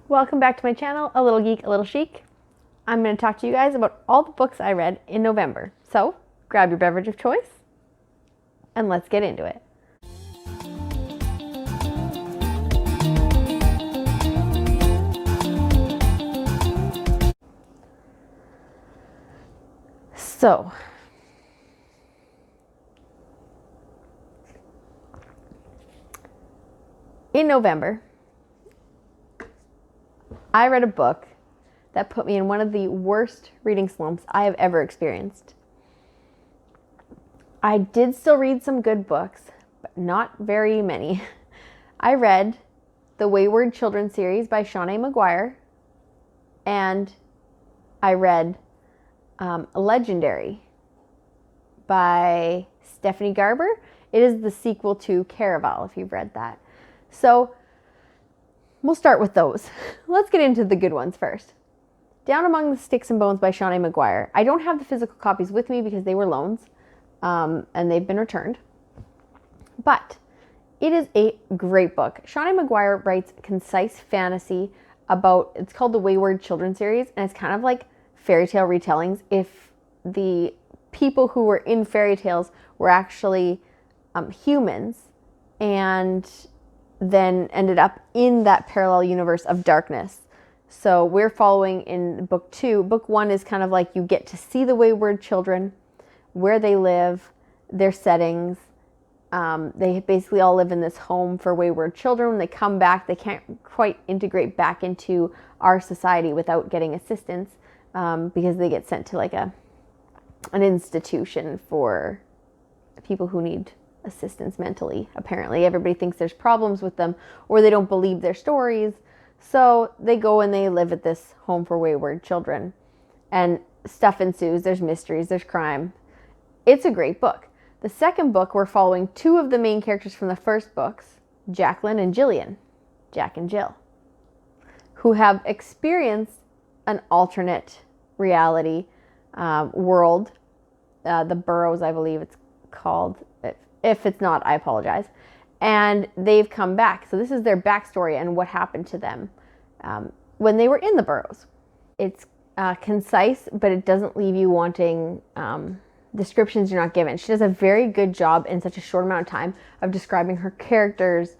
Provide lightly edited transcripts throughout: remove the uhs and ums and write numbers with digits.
Welcome back to my channel, A Little Geek, A Little Chic. I'm going to talk to you guys about all the books I read in November. So, grab your beverage of choice and let's get into it. So, in November, I read a book that put me in one of the worst reading slumps I have ever experienced. I did still read some good books, but not very many. I read the Wayward Children series by Shawnee Maguire, and I read Legendary by Stephanie Garber. It is the sequel to Caraval, if you've read that. So we'll start with those. Let's get into the good ones first. Down Among the Sticks and Bones by Shawnee Maguire. I don't have the physical copies with me because they were loans, and they've been returned. But it is a great book. Shawnee Maguire writes concise fantasy about, it's called the Wayward Children series, and it's kind of like fairy tale retellings if the people who were in fairy tales were actually humans and then ended up in that parallel universe of darkness. So we're following in book 2. Book 1 is kind of like you get to see the wayward children, where they live, their settings. They basically all live in this home for wayward children. When they come back, they can't quite integrate back into our society without getting assistance, because they get sent to like an institution for people who need assistance mentally. Apparently everybody thinks there's problems with them, or they don't believe their stories, so they go and they live at this home for wayward children, and stuff ensues. There's mysteries, there's crime. It's a great book. The second book, we're following two of the main characters from the first books, Jacqueline and Jillian, Jack and Jill, who have experienced an alternate reality world, the Burrows, I believe it's called. If it's not, I apologize. And they've come back. So this is their backstory and what happened to them when they were in the Burrows. It's concise, but it doesn't leave you wanting descriptions you're not given. She does a very good job in such a short amount of time of describing her characters,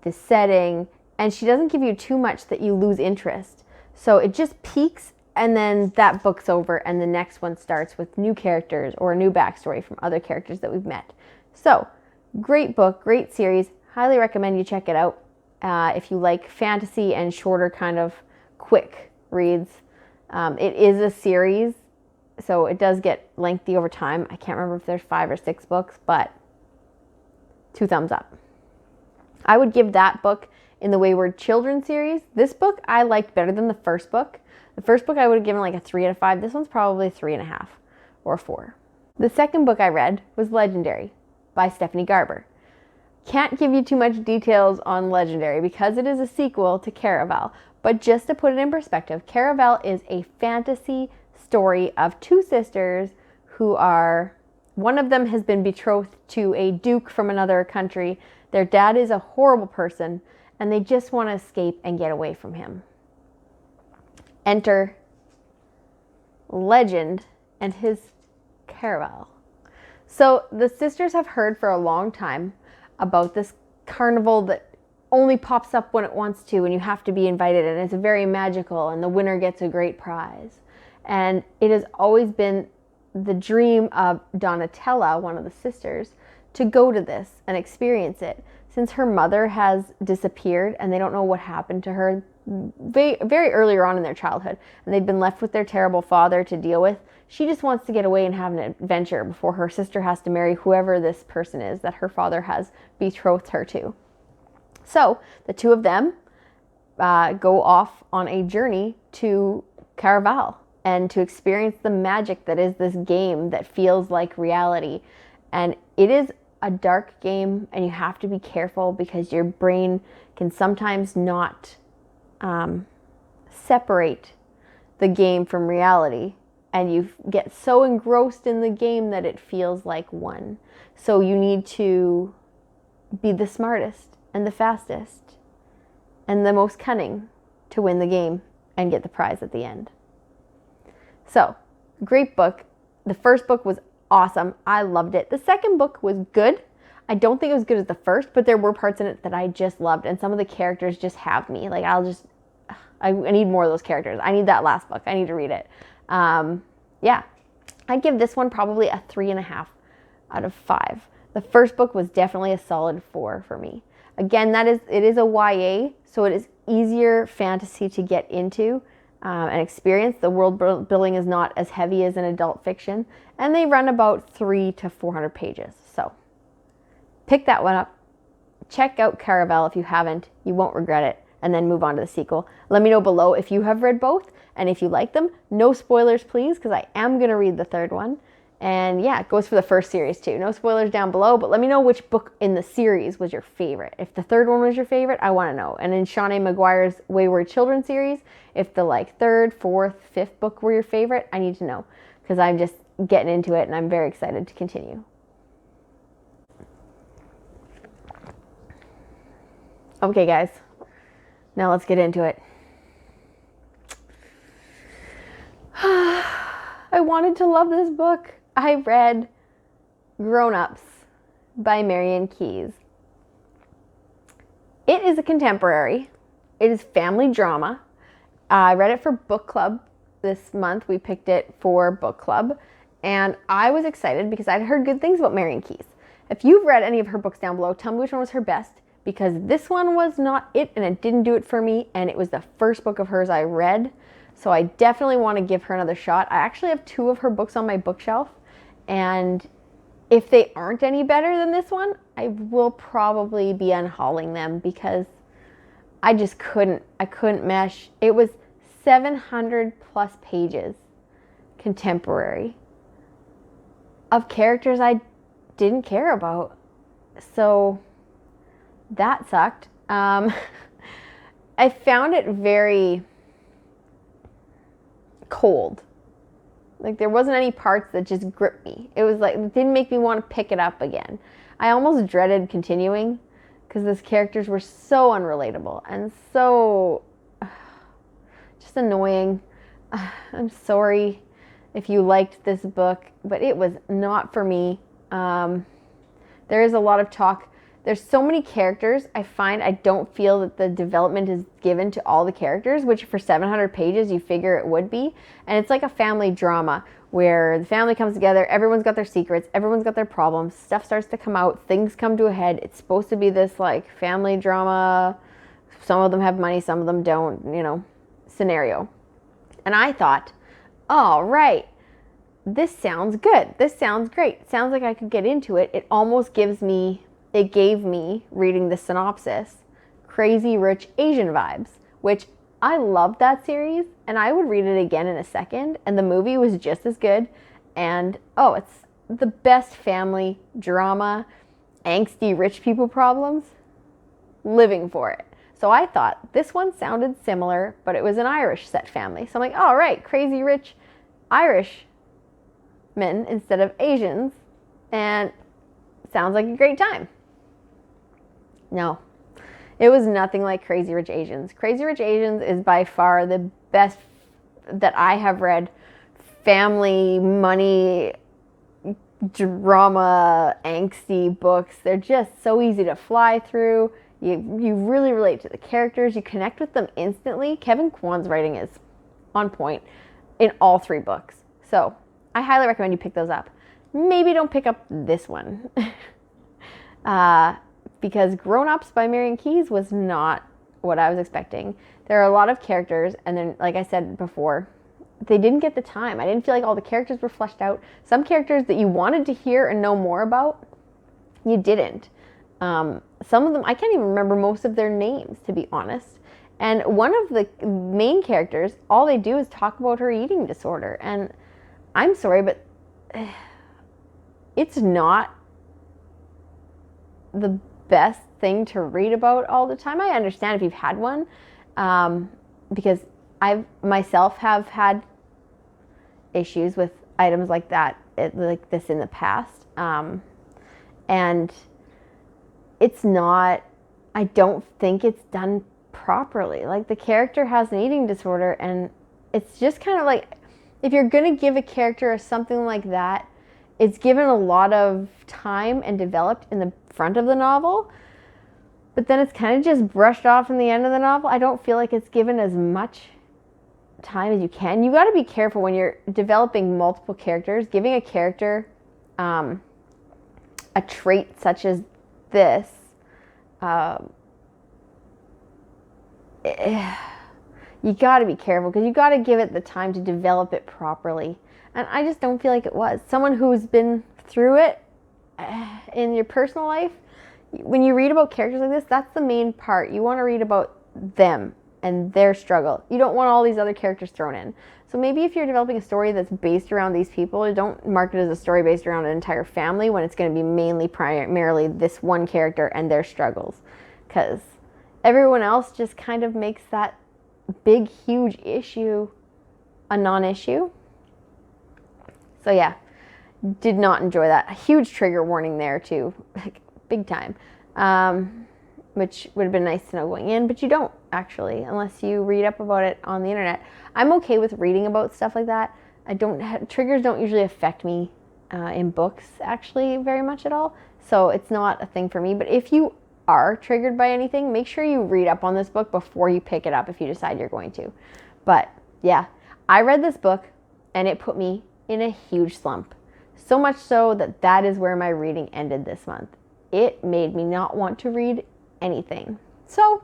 the setting, and she doesn't give you too much that you lose interest. So it just peaks, and then that book's over, and the next one starts with new characters or a new backstory from other characters that we've met. So, great book, great series. Highly recommend you check it out if you like fantasy and shorter kind of quick reads. It is a series, so it does get lengthy over time. I can't remember if there's 5 or 6 books, but 2 thumbs up. I would give that book in the Wayward Children series. This book I liked better than the first book. The first book I would have given like a 3 out of 5. This one's probably 3.5 or 4. The second book I read was Legendary by Stephanie Garber. Can't give you too much details on Legendary because it is a sequel to Caraval, but just to put it in perspective, Caraval is a fantasy story of 2 sisters who are, one of them has been betrothed to a duke from another country. Their dad is a horrible person, and they just want to escape and get away from him. Enter Legend and his Caraval. So the sisters have heard for a long time about this carnival that only pops up when it wants to, and you have to be invited, and it's very magical, and the winner gets a great prize. And it has always been the dream of Donatella, one of the sisters, to go to this and experience it, since her mother has disappeared and they don't know what happened to her very earlier on in their childhood, and they've been left with their terrible father to deal with. She just wants to get away and have an adventure before her sister has to marry whoever this person is that her father has betrothed her to. So the 2 of them go off on a journey to Caraval and to experience the magic that is this game that feels like reality. And it is a dark game, and you have to be careful because your brain can sometimes not separate the game from reality, and you get so engrossed in the game that it feels like one. So you need to be the smartest and the fastest and the most cunning to win the game and get the prize at the end. So, great book. The first book was awesome. I loved it. The second book was good. I don't think it was good as the first, but there were parts in it that I just loved, and some of the characters just have me. Like, I need more of those characters. I need that last book. I need to read it. Yeah, I'd give this one probably a 3.5 out of 5. The first book was definitely a solid 4 for me. Again, it is a YA, so it is easier fantasy to get into and experience. The world building is not as heavy as an adult fiction, and they run about 300 to 400 pages. So pick that one up. Check out Caraval if you haven't. You won't regret it. And then move on to the sequel. Let me know below if you have read both and if you like them. No spoilers, please, because I am going to read the third one. And yeah, it goes for the first series too. No spoilers down below, but let me know which book in the series was your favorite. If the third one was your favorite, I want to know. And in Sean A. Maguire's Wayward Children series, if the third, fourth, fifth book were your favorite, I need to know, because I'm just getting into it and I'm very excited to continue. Okay, guys. Now let's get into it. I wanted to love this book. I read Grown Ups by Marian Keyes. It is a contemporary. It is family drama. I read it for book club this month. We picked it for book club. And I was excited because I'd heard good things about Marian Keyes. If you've read any of her books down below, tell me which one was her best, because this one was not it and it didn't do it for me. And it was the first book of hers I read. So I definitely want to give her another shot. I actually have 2 of her books on my bookshelf. And if they aren't any better than this one, I will probably be unhauling them, because I just couldn't mesh. It was 700 plus pages, contemporary, of characters I didn't care about. So that sucked. I found it very cold. Like, there wasn't any parts that just gripped me. It was like, it didn't make me want to pick it up again. I almost dreaded continuing because those characters were so unrelatable and so just annoying. I'm sorry if you liked this book, but it was not for me. There is a lot of talk. There's so many characters. I find I don't feel that the development is given to all the characters, which for 700 pages you figure it would be. And it's like a family drama where the family comes together, everyone's got their secrets, everyone's got their problems, stuff starts to come out, things come to a head. It's supposed to be this like family drama. Some of them have money, some of them don't, scenario. And I thought, all right, this sounds good. This sounds great. It sounds like I could get into it. It gave me, reading the synopsis, Crazy Rich Asian vibes, which I loved that series, and I would read it again in a second, and the movie was just as good, and it's the best family drama, angsty rich people problems, living for it. So I thought this one sounded similar, but it was an Irish set family. So I'm like, all right, crazy rich Irish men instead of Asians, and sounds like a great time. No, it was nothing like Crazy Rich Asians. Crazy Rich Asians is by far the best that I have read. Family, money, drama, angsty books. They're just so easy to fly through. You really relate to the characters. You connect with them instantly. Kevin Kwan's writing is on point in all 3 books. So I highly recommend you pick those up. Maybe don't pick up this one. Because Grown Ups by Marian Keyes was not what I was expecting. There are a lot of characters, and then, like I said before, they didn't get the time. I didn't feel like all the characters were fleshed out. Some characters that you wanted to hear and know more about, you didn't. Some of them, I can't even remember most of their names, to be honest. And one of the main characters, all they do is talk about her eating disorder. And I'm sorry, but it's not the best thing to read about all the time. I understand if you've had one, because I myself have had issues with items like that, like this in the past, and it's not, I don't think it's done properly. Like, the character has an eating disorder, and it's just kind of like, if you're going to give a character something like that, it's given a lot of time and developed in the front of the novel, but then it's kind of just brushed off in the end of the novel. I don't feel like it's given as much time as you can. You got to be careful when you're developing multiple characters. Giving a character a trait such as this, you got to be careful, because you got to give it the time to develop it properly. And I just don't feel like it was. Someone who's been through it in your personal life, when you read about characters like this, that's the main part. You want to read about them and their struggle. You don't want all these other characters thrown in. So maybe if you're developing a story that's based around these people, don't mark it as a story based around an entire family, when it's going to be mainly primarily this one character and their struggles. Because everyone else just kind of makes that big, huge issue a non-issue. So yeah, did not enjoy that. A huge trigger warning there too, like big time, which would have been nice to know going in, but you don't actually, unless you read up about it on the internet. I'm okay with reading about stuff like that. Triggers don't usually affect me in books actually very much at all, so it's not a thing for me. But if you are triggered by anything, make sure you read up on this book before you pick it up if you decide you're going to. But yeah, I read this book and it put me in a huge slump. So much so that that is where my reading ended this month. It made me not want to read anything. So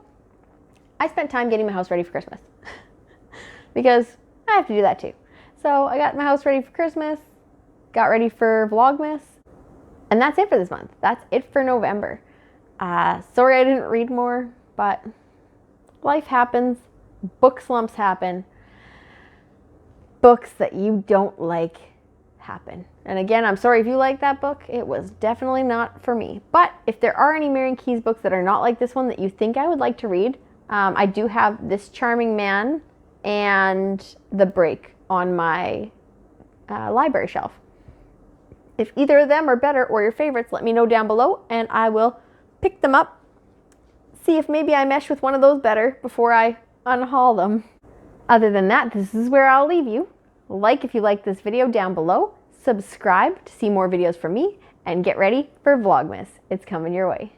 I spent time getting my house ready for Christmas because I have to do that too. So I got my house ready for Christmas, got ready for Vlogmas, and that's it for this month. That's it for November. Sorry I didn't read more, but life happens. Book slumps happen. Books that you don't like happen. And again, I'm sorry if you like that book. It was definitely not for me. But if there are any Marian Keyes books that are not like this one that you think I would like to read, I do have This Charming Man and The Break on my library shelf. If either of them are better or your favorites, let me know down below and I will pick them up, see if maybe I mesh with one of those better before I unhaul them. Other than that, this is where I'll leave you. Like if you like this video down below, subscribe to see more videos from me, and get ready for Vlogmas. It's coming your way.